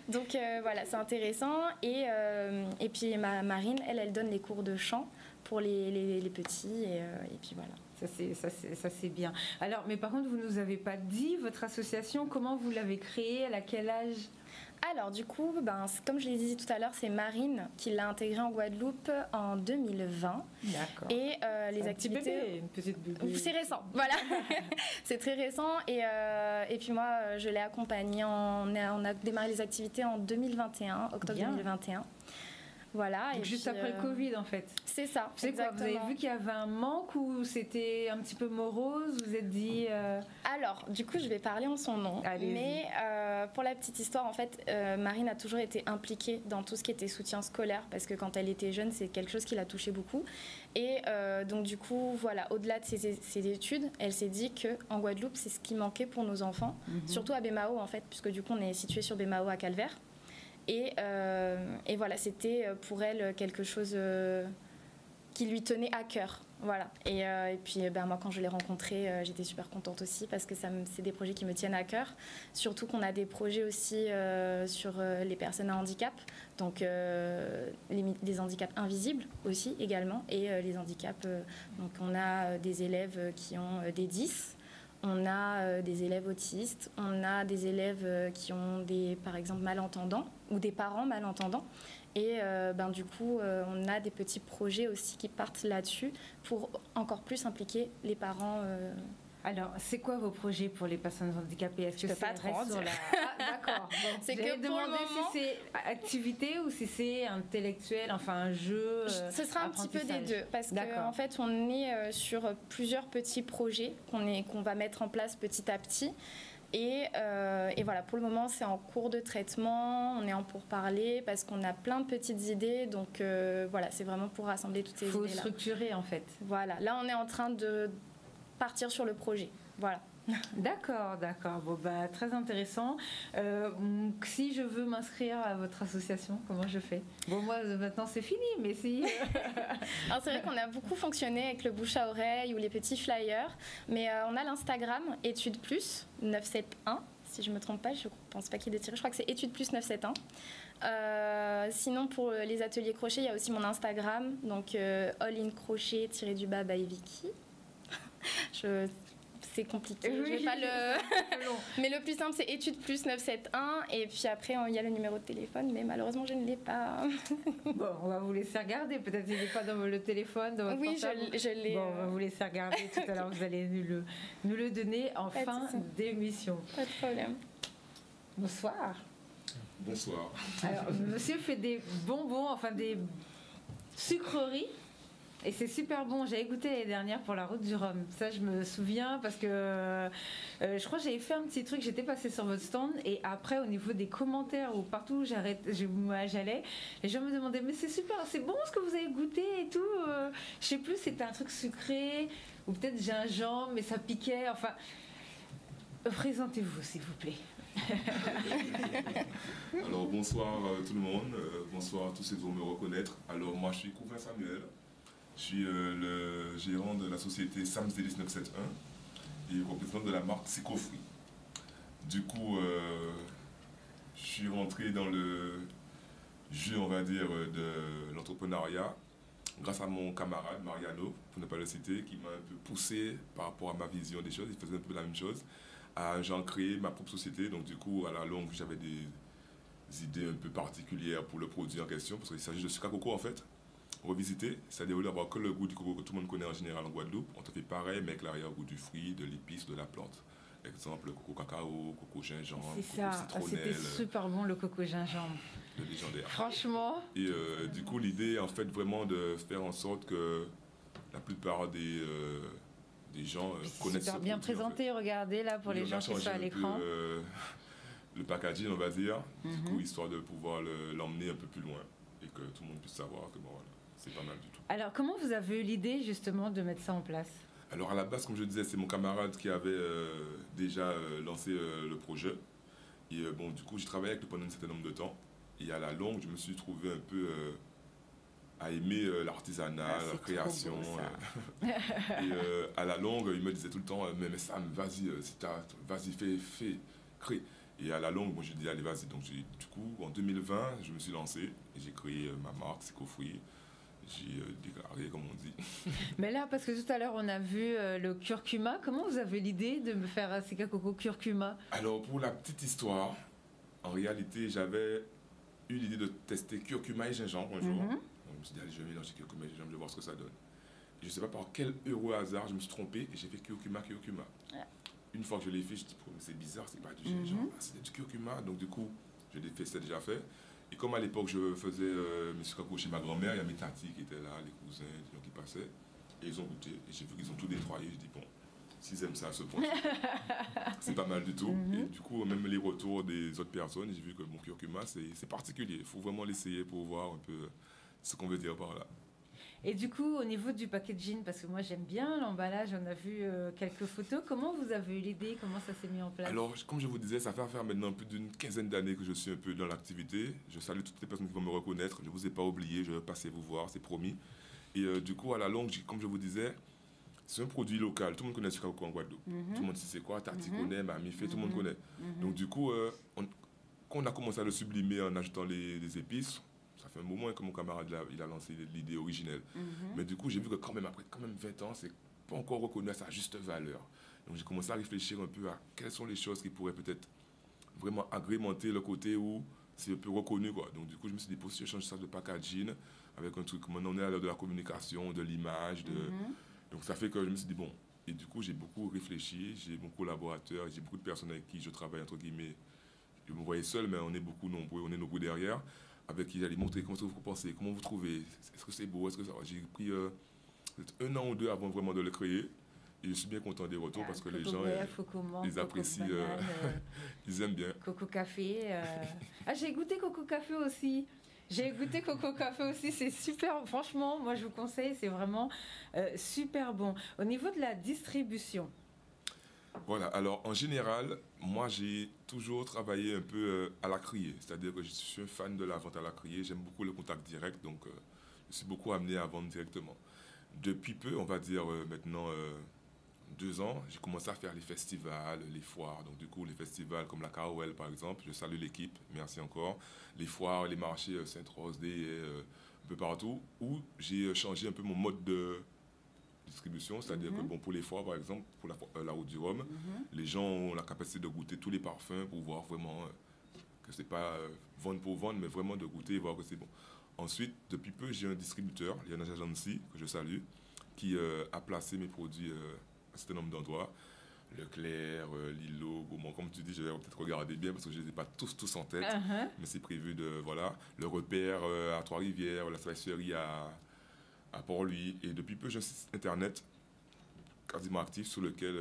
Donc, voilà, c'est intéressant. Et puis, Marine, elle donne les cours de chant pour les petits, et puis voilà. Ça c'est bien. Alors, mais par contre, vous ne nous avez pas dit, votre association, comment vous l'avez créée, à quel âge? Alors du coup, comme je l'ai dit tout à l'heure, c'est Marine qui l'a intégrée en Guadeloupe en 2020. D'accord. Et les activités... Une petite bébé. C'est récent, voilà. C'est très récent. Et puis moi, je l'ai accompagnée. On a démarré les activités en 2021, octobre 2021. Voilà. Donc juste après le Covid, en fait. C'est ça. C'est quoi, vous avez vu qu'il y avait un manque ou c'était un petit peu morose? Vous vous êtes dit... Alors, du coup, je vais parler en son nom. Allez-y. Mais pour la petite histoire, en fait, Marine a toujours été impliquée dans tout ce qui était soutien scolaire, parce que quand elle était jeune, c'est quelque chose qui l'a touchée beaucoup. Et donc, du coup, voilà, au-delà de ses études, elle s'est dit qu'en Guadeloupe, c'est ce qui manquait pour nos enfants, surtout à Bémao, en fait, puisque du coup, on est situé sur Bémao à Calvaire. Et voilà, c'était pour elle quelque chose qui lui tenait à cœur. Voilà. Et puis moi, quand je l'ai rencontrée, j'étais super contente aussi, parce que c'est des projets qui me tiennent à cœur. Surtout qu'on a des projets aussi sur les personnes à handicap, donc des handicaps invisibles aussi également, et les handicaps. Donc on a des élèves qui ont des 10. On a des élèves autistes, on a des élèves qui ont par exemple, malentendants, ou des parents malentendants. Et du coup, on a des petits projets aussi qui partent là-dessus pour encore plus impliquer les parents. Alors, c'est quoi vos projets pour les personnes handicapées? Est-ce que c'est pas trop Ah, d'accord. Bon, c'est que pour le moment, si c'est activité ou si c'est intellectuel, enfin un jeu. Ce sera un petit peu des deux, parce qu'en fait, on est sur plusieurs petits projets qu'on va mettre en place petit à petit. Et voilà, pour le moment, c'est en cours de traitement, on est en pourparlers, parce qu'on a plein de petites idées. Donc voilà, c'est vraiment pour rassembler toutes ces idées-là. Il faut structurer, en fait. Voilà, là, on est en train de partir sur le projet. Voilà. D'accord, d'accord. Bon, bah, très intéressant. Si je veux m'inscrire à votre association, comment je fais? Bon, moi, maintenant, c'est fini, mais si... Alors, c'est vrai qu'on a beaucoup fonctionné avec le bouche à oreille ou les petits flyers, mais on a l'Instagram Études Plus 971, si je ne me trompe pas, je ne pense pas qu'il est tiré, je crois que c'est Études Plus 971. Sinon, pour les ateliers crochet, il y a aussi mon Instagram, donc All in Crochet _ by Vicky. C'est compliqué, oui, je vais pas le... mais le plus simple, c'est Études Plus 971, et puis après, il y a le numéro de téléphone, mais malheureusement, je ne l'ai pas. Bon, on va vous laisser regarder, peut-être qu'il n'est pas dans le téléphone, dans votre portable. Oui, je l'ai. Bon, on va vous laisser regarder tout à l'heure, vous allez nous le donner en fin d'émission. Pas de problème. Bonsoir. Bonsoir. Alors, monsieur fait des bonbons, enfin des sucreries. Et c'est super bon. J'avais goûté l'année dernière pour la route du Rhum. Ça, je me souviens parce que je crois que j'avais fait un petit truc. J'étais passée sur votre stand et après, au niveau des commentaires ou partout où j'allais, les gens me demandaient mais c'est super, c'est bon ce que vous avez goûté et tout. Je sais plus, c'était un truc sucré ou peut-être gingembre, mais ça piquait. Enfin, présentez-vous s'il vous plaît. Alors bonsoir tout le monde. Bonsoir à tous ceux qui vont me reconnaître. Alors moi, je suis Couvin Samuel. Je suis le gérant de la société Sam's Delice 971 et représentant de la marque Psychofruit. Du coup, je suis rentré dans le jeu, on va dire, de l'entrepreneuriat grâce à mon camarade Mariano, pour ne pas le citer, qui m'a un peu poussé par rapport à ma vision des choses. Il faisait un peu la même chose. J'ai créé ma propre société, donc du coup, à la longue, j'avais des idées un peu particulières pour le produit en question, parce qu'il s'agit de sucre à coco en fait. Revisiter, c'est-à-dire au lieu d'avoir que le goût du coco que tout le monde connaît en général en Guadeloupe, on te fait pareil, mais avec l'arrière-goût du fruit, de l'épice, de la plante. Exemple, coco cacao, coco gingembre, coco citronnelle. C'était super bon le coco gingembre. Le légendaire. Franchement. Et du coup, l'idée, en fait, vraiment de faire en sorte que la plupart des gens connaissent super bien présenté, en fait. Regardez là pour les gens qui sont à l'écran. Le packaging, on va dire, du coup, histoire de pouvoir l'emmener un peu plus loin et que tout le monde puisse savoir que bon, voilà. C'est pas mal du tout. Alors, comment vous avez eu l'idée justement de mettre ça en place? Alors, à la base, comme je disais, c'est mon camarade qui avait déjà lancé le projet. Et bon, du coup, j'ai travaillé avec lui pendant un certain nombre de temps. Et à la longue, je me suis trouvé un peu à aimer l'artisanat, la création. Beau, et à la longue, il me disait tout le temps, mais Sam, vas-y, fais, crée. Et à la longue, moi, je dis, allez, vas-y. Donc, du coup, en 2020, je me suis lancé et j'ai créé ma marque, Psychofruit. J'ai déclaré, comme on dit. Mais là, parce que tout à l'heure, on a vu le curcuma. Comment vous avez l'idée de me faire un sucre à coco curcuma? Alors, pour la petite histoire, en réalité, j'avais eu l'idée de tester curcuma et gingembre un jour. Donc, je me suis dit, allez, je vais mélanger curcuma et gingembre, je vais voir ce que ça donne. Et je ne sais pas par quel heureux hasard, je me suis trompé et j'ai fait curcuma. Une fois que je l'ai fait, je me suis dit, c'est bizarre, c'est pas du gingembre, c'est du curcuma. Donc, du coup, je l'ai fait, c'était déjà fait. Et comme à l'époque, je faisais mes sucres à coco chez ma grand-mère, il y a mes tatis qui étaient là, les cousins, les gens qui passaient. Et ils ont goûté. Et j'ai vu qu'ils ont tout détroyé. Je dis, bon, s'ils aiment ça à ce point, c'est pas mal du tout. Et du coup, même les retours des autres personnes, j'ai vu que mon curcuma, c'est particulier. Il faut vraiment l'essayer pour voir un peu ce qu'on veut dire par là. Et du coup, au niveau du packaging, parce que moi j'aime bien l'emballage, on a vu quelques photos, comment vous avez eu l'idée, comment ça s'est mis en place? Alors, comme je vous disais, ça fait faire maintenant plus d'une quinzaine d'années que je suis un peu dans l'activité. Je salue toutes les personnes qui vont me reconnaître, je ne vous ai pas oublié, je vais passer vous voir, c'est promis. Et du coup, à la longue, comme je vous disais, c'est un produit local, tout le monde connaît le sucre à coco en Guadeloupe. Tout le monde sait c'est quoi, Tati connaît, Mamie fait, tout le monde connaît. Donc du coup, quand on a commencé à le sublimer en ajoutant les épices, ça fait un moment que mon camarade il a lancé l'idée originelle. Mais du coup, j'ai vu que quand même, après 20 ans, c'est pas encore reconnu à sa juste valeur. Donc j'ai commencé à réfléchir un peu à quelles sont les choses qui pourraient peut-être vraiment agrémenter le côté où c'est un peu reconnu, quoi. Donc du coup, je me suis dit, pour si je change ça de packaging, avec un truc, maintenant on est à l'heure de la communication, de l'image, donc ça fait que je me suis dit, bon, et du coup, j'ai beaucoup réfléchi, j'ai mon collaborateur, j'ai beaucoup de personnes avec qui je travaille, entre guillemets. Je me voyais seul, mais on est beaucoup nombreux, on est nombreux derrière, avec qui j'allais montrer comment vous pensez, comment vous trouvez, est-ce que c'est beau, est-ce que ça va. J'ai pris un an ou deux avant vraiment de le créer, et je suis bien content des retours parce que les gens ils apprécient, ils aiment bien. Coco café. J'ai goûté coco café aussi. C'est super, franchement, moi je vous conseille, c'est vraiment super bon. Au niveau de la distribution, Voilà, alors en général, moi j'ai toujours travaillé un peu à la criée, c'est-à-dire que je suis un fan de la vente à la criée, j'aime beaucoup le contact direct, donc je suis beaucoup amené à vendre directement. Depuis peu, on va dire maintenant 2 ans, j'ai commencé à faire les festivals, les foires, donc du coup les festivals comme la KOL par exemple, je salue l'équipe, merci encore, les foires, les marchés Sainte-Rose, un peu partout, où j'ai changé un peu mon mode de distribution, c'est-à-dire que bon, pour les foires par exemple, pour la route du Rhum, les gens ont la capacité de goûter tous les parfums pour voir vraiment que c'est pas vendre pour vendre, mais vraiment de goûter et voir que c'est bon. Ensuite, depuis peu, j'ai un distributeur, Liana Agency, que je salue, qui a placé mes produits à un certain nombre d'endroits. Leclerc, Lilo, Gaumont, comme tu dis, je vais peut-être regarder bien parce que je ne les ai pas tous en tête, mais c'est prévu de, voilà, le repère à Trois-Rivières, la spicerie à Port-Louis. Et depuis peu, j'ai un site internet quasiment actif sur lequel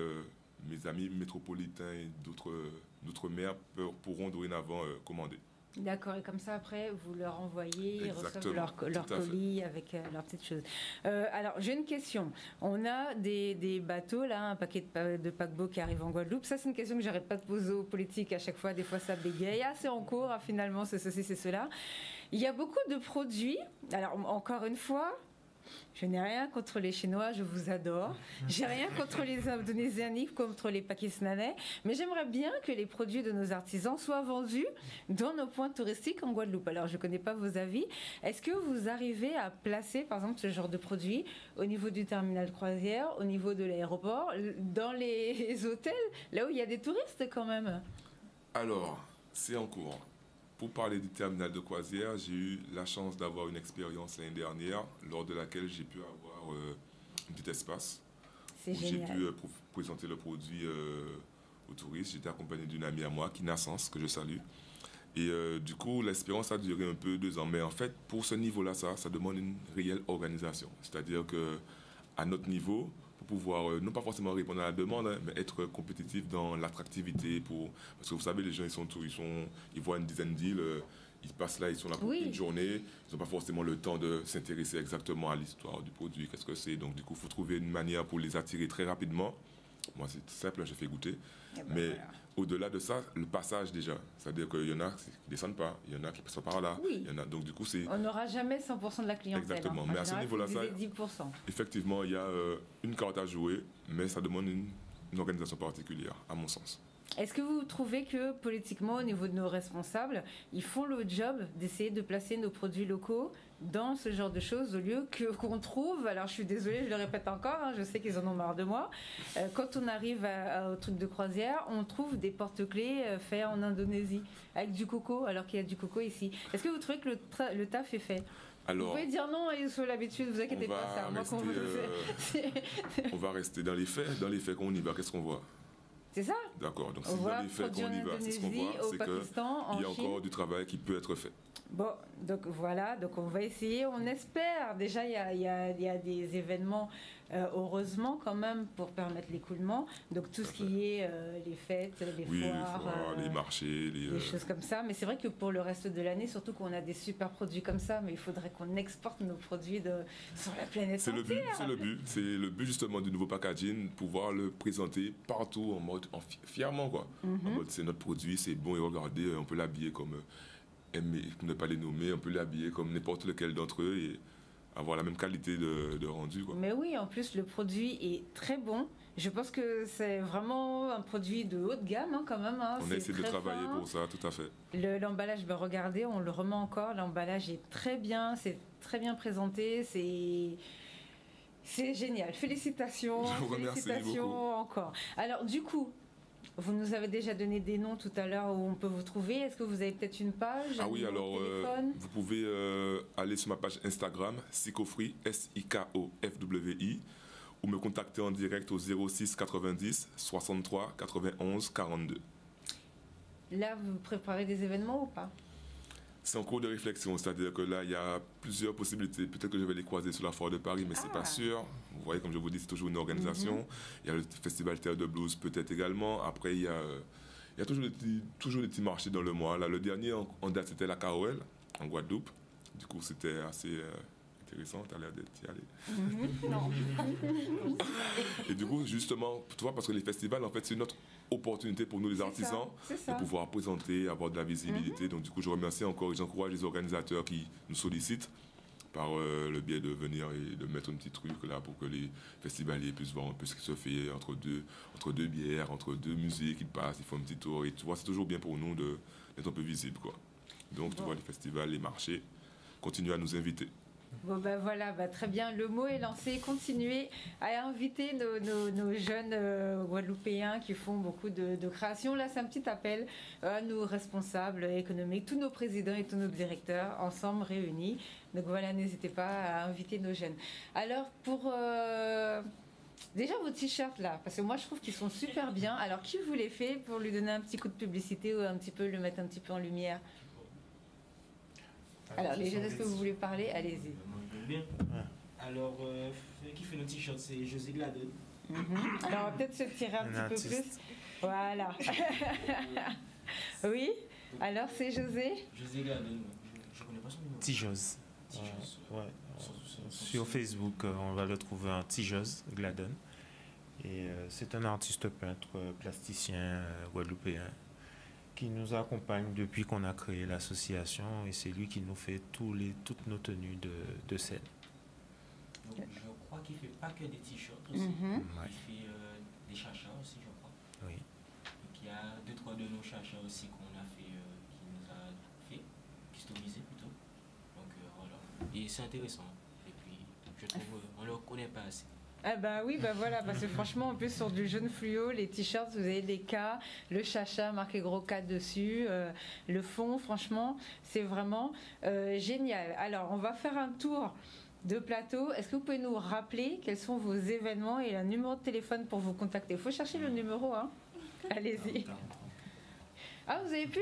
mes amis métropolitains et d'autres maires pourront dorénavant commander. D'accord, et comme ça, après, vous leur envoyez, ils reçoivent Exactement, leur colis avec leurs petites choses. Alors, j'ai une question. On a des bateaux, là, un paquet de paquebots qui arrivent en Guadeloupe. Ça, c'est une question que j'arrête pas de poser aux politiques à chaque fois. Des fois, ça bégaye. Ah, c'est en cours, ah, finalement, c'est ceci, c'est cela. Il y a beaucoup de produits. Alors, encore une fois, je n'ai rien contre les Chinois, je vous adore. J'ai rien contre les Indonésiens ni contre les Pakistanais, mais j'aimerais bien que les produits de nos artisans soient vendus dans nos points touristiques en Guadeloupe. Alors, je ne connais pas vos avis. Est-ce que vous arrivez à placer, par exemple, ce genre de produits au niveau du terminal de croisière, au niveau de l'aéroport, dans les hôtels, là où il y a des touristes quand même? Alors, c'est en cours. Pour parler du terminal de croisière, j'ai eu la chance d'avoir une expérience l'année dernière lors de laquelle j'ai pu avoir un petit espace où j'ai pu présenter le produit aux touristes. J'étais accompagné d'une amie à moi, Kina Sens, que je salue. Et du coup, l'expérience a duré un peu 2 ans. Mais en fait, pour ce niveau-là, ça demande une réelle organisation. C'est-à-dire qu'à notre niveau, pour pouvoir, non pas forcément répondre à la demande, hein, mais être compétitif dans l'attractivité. Parce que vous savez, les gens, ils voient une dizaine d'îles, ils passent là, ils sont là pour une journée, ils n'ont pas forcément le temps de s'intéresser exactement à l'histoire du produit, qu'est-ce que c'est. Donc du coup, il faut trouver une manière pour les attirer très rapidement. Moi, c'est simple, je fais goûter. Mais voilà. Au-delà de ça, le passage déjà. C'est-à-dire qu'il y en a qui ne descendent pas, il y en a qui passent par là. Oui. Il y en a, donc du coup, c'est... On n'aura jamais 100% de la clientèle. Exactement. Hein. Mais à ce niveau-là, 10%. Effectivement, il y a une carte à jouer, mais ça demande une organisation particulière, à mon sens. Est-ce que vous trouvez que politiquement, au niveau de nos responsables, ils font le job d'essayer de placer nos produits locaux dans ce genre de choses au lieu qu'on trouve, alors je suis désolée, je le répète encore, hein, je sais qu'ils en ont marre de moi, quand on arrive au truc de croisière, on trouve des porte-clés faits en Indonésie avec du coco alors qu'il y a du coco ici. Est-ce que vous trouvez que le taf est fait? Alors, vous pouvez dire non, ils sont l'habitude, vous inquiétez pas, c'est à moi qu'on vous le fait. On va rester dans les faits. Dans les faits, quand on y va, qu'est-ce qu'on voit? C'est ça. D'accord, donc si dans les faits qu'on y va, c'est ce qu'on voit, c'est qu'il y a encore du travail qui peut être fait. Bon, donc voilà, donc on va essayer, on espère. Déjà, il y a des événements, heureusement quand même, pour permettre l'écoulement. Donc tout ce qui est les fêtes, les foires, les marchés, les choses comme ça. Mais c'est vrai que pour le reste de l'année, surtout qu'on a des super produits comme ça, mais il faudrait qu'on exporte nos produits sur la planète entière. C'est le but justement du nouveau packaging, pouvoir le présenter partout en mode fièrement quoi. En mode c'est notre produit, c'est bon et regardez, on peut l'habiller comme ne pas les nommer, on peut l'habiller comme n'importe lequel d'entre eux et avoir la même qualité de rendu quoi. Mais oui, en plus le produit est très bon. Je pense que c'est vraiment un produit de haut de gamme hein, quand même. Hein. On a essayé de travailler pour ça, tout à fait. L'emballage, regardez, on le remet encore. L'emballage est très bien, c'est très bien présenté, c'est génial. Félicitations, je vous remercie félicitations beaucoup. Encore. Alors du coup, vous nous avez déjà donné des noms tout à l'heure où on peut vous trouver. Est-ce que vous avez peut-être une page? Ah oui, alors vous pouvez aller sur ma page Instagram, Sikofri, SIKOFWI, ou me contacter en direct au 06 90 63 91 42. Là, vous préparez des événements ou pas? C'est en cours de réflexion, c'est-à-dire que là, il y a plusieurs possibilités. Peut-être que je vais les croiser sur la foire de Paris, mais c'est pas sûr. Vous voyez, comme je vous dis, c'est toujours une organisation. Il y a le Festival Terre de Blues, peut-être également. Après, il y a toujours des petits marchés dans le mois. Là, le dernier en date, c'était la KOL, en Guadeloupe. Du coup, c'était assez intéressant, tu as l'air d'être y allé. Non. Et du coup, justement, tu vois, parce que les festivals, en fait, c'est une autre opportunité pour nous, les artisans, de pouvoir présenter, avoir de la visibilité. Donc, du coup, je remercie encore et j'encourage les organisateurs qui nous sollicitent par le biais de venir et de mettre un petit truc là pour que les festivaliers puissent voir un peu ce qui se fait entre deux bières, entre deux musiques, ils passent, ils font un petit tour. Et tu vois, c'est toujours bien pour nous d'être un peu visible, quoi. Donc, tu vois, les festivals, les marchés, continuent à nous inviter. Bon ben voilà, très bien, le mot est lancé. Continuez à inviter nos jeunes Guadeloupéens qui font beaucoup de création. Là, c'est un petit appel à nos responsables économiques, tous nos présidents et tous nos directeurs ensemble réunis. Donc voilà, n'hésitez pas à inviter nos jeunes. Alors pour déjà vos t-shirts là, parce que moi je trouve qu'ils sont super bien. Alors qui vous les fait pour lui donner un petit coup de publicité ou un petit peu le mettre un petit peu en lumière? Alors, les jeunes, est-ce que vous voulez parler? Allez-y. Bien. Alors, qui fait nos t-shirts, c'est José Gladden. Alors, on va peut-être se tirer un petit peu plus. Voilà. Oui. Alors, c'est José? José Gladden, je ne connais pas son nom. Tijos. Ouais. Sur Facebook, on va le trouver en Tijos Gladden. Et c'est un artiste peintre, plasticien guadeloupéen, qui nous accompagne depuis qu'on a créé l'association, et c'est lui qui nous fait toutes nos tenues de scène. Donc, je crois qu'il ne fait pas que des t-shirts aussi, il fait des chachas aussi, je crois. Oui. Donc, il y a 2-3 de nos chachas aussi qu'on a fait, qui nous a fait, customisé plutôt. Donc voilà, et c'est intéressant. Et puis, je trouve on ne le connaît pas assez. Ah bah oui, voilà, parce que franchement, en plus sur du jaune fluo, les t-shirts, vous avez des K, le chacha marqué gros K dessus, le fond, franchement, c'est vraiment génial. Alors, on va faire un tour de plateau. Est-ce que vous pouvez nous rappeler quels sont vos événements et un numéro de téléphone pour vous contacter? Il faut chercher le numéro, hein. Allez-y. Ah, vous avez pu?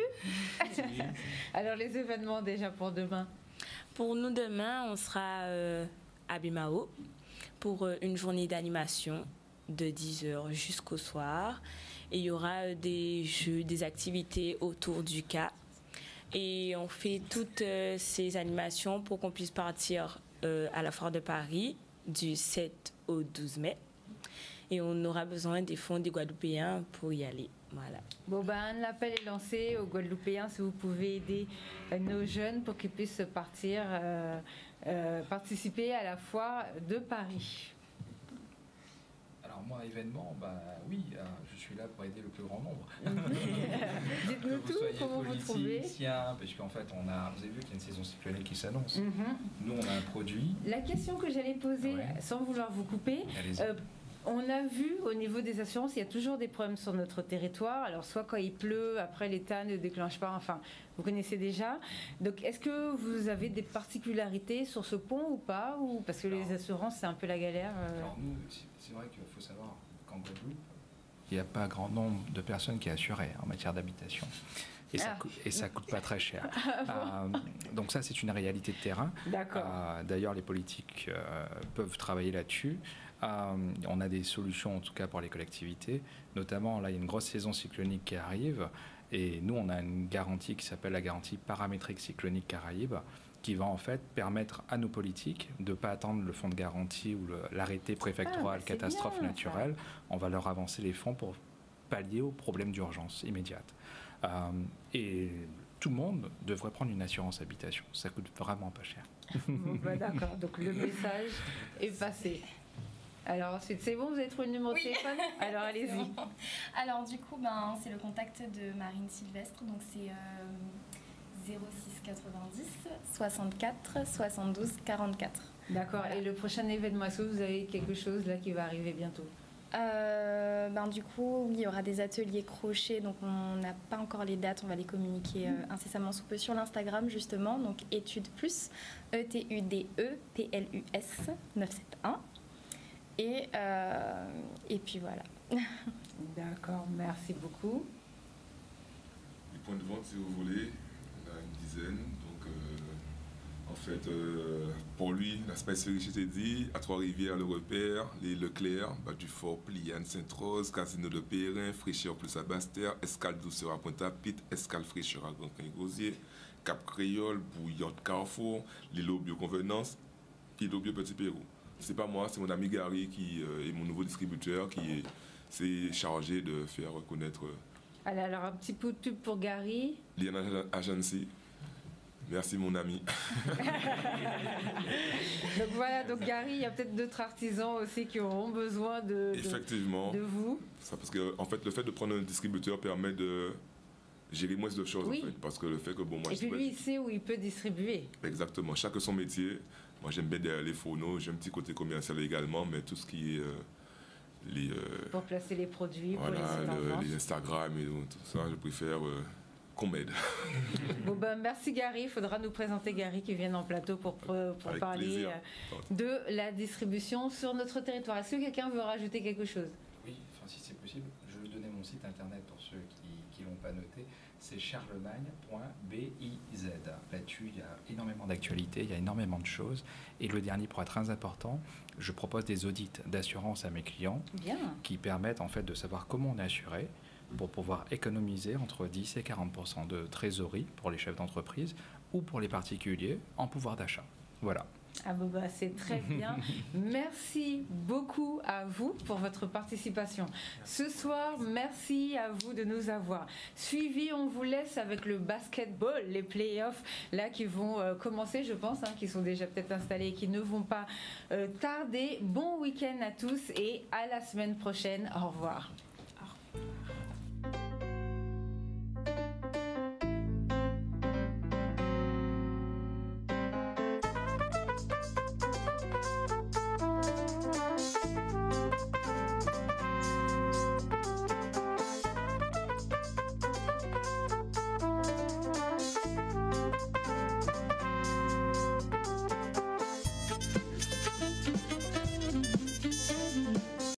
Alors, les événements déjà pour demain? Pour nous, demain, on sera à Bimao pour une journée d'animation de 10h jusqu'au soir. Et il y aura des jeux, des activités autour du cas. Et on fait toutes ces animations pour qu'on puisse partir à la Foire de Paris du 7 au 12 mai. Et on aura besoin des fonds des Guadeloupéens pour y aller. Voilà. Bon l'appel est lancé aux Guadeloupéens si vous pouvez aider nos jeunes pour qu'ils puissent partir participer à la Foire de Paris. Alors moi, événement, oui, je suis là pour aider le plus grand nombre. Dites-nous tout, comment vous trouvez? Parce qu'en fait, vous avez vu qu'il y a une saison cyclonique qui s'annonce. Nous, on a un produit. La question que j'allais poser, sans vouloir vous couper, on a vu au niveau des assurances, il y a toujours des problèmes sur notre territoire. Alors soit quand il pleut, après l'État ne déclenche pas, enfin, vous connaissez déjà. Donc est-ce que vous avez des particularités sur ce pont ou pas, ou parce que les assurances, c'est un peu la galère Alors nous, c'est vrai qu'il faut savoir qu'en Guadeloupe, il n'y a pas grand nombre de personnes qui assurées en matière d'habitation. Et ça coûte pas très cher. Donc ça, c'est une réalité de terrain. D'accord. D'ailleurs, les politiques peuvent travailler là-dessus. On a des solutions, en tout cas pour les collectivités. Notamment, là, il y a une grosse saison cyclonique qui arrive. Et nous, on a une garantie qui s'appelle la garantie paramétrique cyclonique Caraïbes, qui va en fait permettre à nos politiques de ne pas attendre le fonds de garantie ou l'arrêté préfectoral catastrophe naturelle. On va leur avancer les fonds pour pallier aux problèmes d'urgence immédiate. Et tout le monde devrait prendre une assurance habitation. Ça coûte vraiment pas cher. Bon, d'accord, donc le message est passé. Alors ensuite, c'est bon, vous avez trouvé le numéro de téléphone? Alors allez-y. Bon. Alors du coup, c'est le contact de Marine Sylvestre, donc c'est 06 90 64 72 44. D'accord, voilà. Et le prochain événement, est-ce que vous avez quelque chose là qui va arriver bientôt? Du coup, il y aura des ateliers crochets, donc on n'a pas encore les dates, on va les communiquer incessamment sous peu sur l'Instagram justement, donc études plus, ETUDE PLUS 971. Et puis voilà. D'accord, merci beaucoup. Les points de vente, si vous voulez, on a une dizaine. Donc, en fait, pour lui, la Spicerie, je t'ai dit, à Trois-Rivières, le repère, les Leclerc, Bas-du-Fort, Pliane, Sainte-Rose, Casino de Périn, Fraîcheur plus à Basse-Terre, Escale Douceur à Pointe-à-Pitre, Escale Fraîcheur à Grand-Crégosier, Cap Créole, Bouillotte Carrefour, l'îlot Bioconvenance, Kilo Bio Petit Pérou. C'est pas moi, c'est mon ami Gary qui est mon nouveau distributeur qui s'est chargé de faire reconnaître. Allez, alors un petit peu de pub pour Gary. Liana Agency. Merci mon ami. Donc voilà, donc Gary, il y a peut-être d'autres artisans aussi qui auront besoin Effectivement, de vous. Ça, parce que en fait, le fait de prendre un distributeur permet de gérer moins de choses. Oui. En fait, parce que le fait que bon, moi, Et puis lui, il sait où il peut distribuer. Exactement, chacun son métier. Moi, j'aime bien derrière les phonos, j'ai un petit côté commercial également, mais tout ce qui est pour placer les produits, voilà, pour les Instagram et tout ça, je préfère qu'on m'aide. Bon ben, merci Gary, il faudra nous présenter Gary qui vienne en plateau pour parler de la distribution sur notre territoire. Est-ce que quelqu'un veut rajouter quelque chose? Oui, enfin, si c'est possible, je vais donner mon site internet pour ceux qui ne l'ont pas noté. C'est charlemagne.biz. Là-dessus, il y a énormément d'actualités, il y a énormément de choses. Et le dernier point très important, je propose des audits d'assurance à mes clients. Bien. Qui permettent en fait de savoir comment on est assuré pour pouvoir économiser entre 10 et 40% de trésorerie pour les chefs d'entreprise ou pour les particuliers en pouvoir d'achat. Voilà. Ah bon, bah, c'est très bien. Merci beaucoup à vous pour votre participation. Ce soir, merci à vous de nous avoir suivis. On vous laisse avec le basketball, les playoffs là qui vont commencer, je pense, qui sont déjà peut-être installés et qui ne vont pas tarder. Bon week-end à tous et à la semaine prochaine. Au revoir.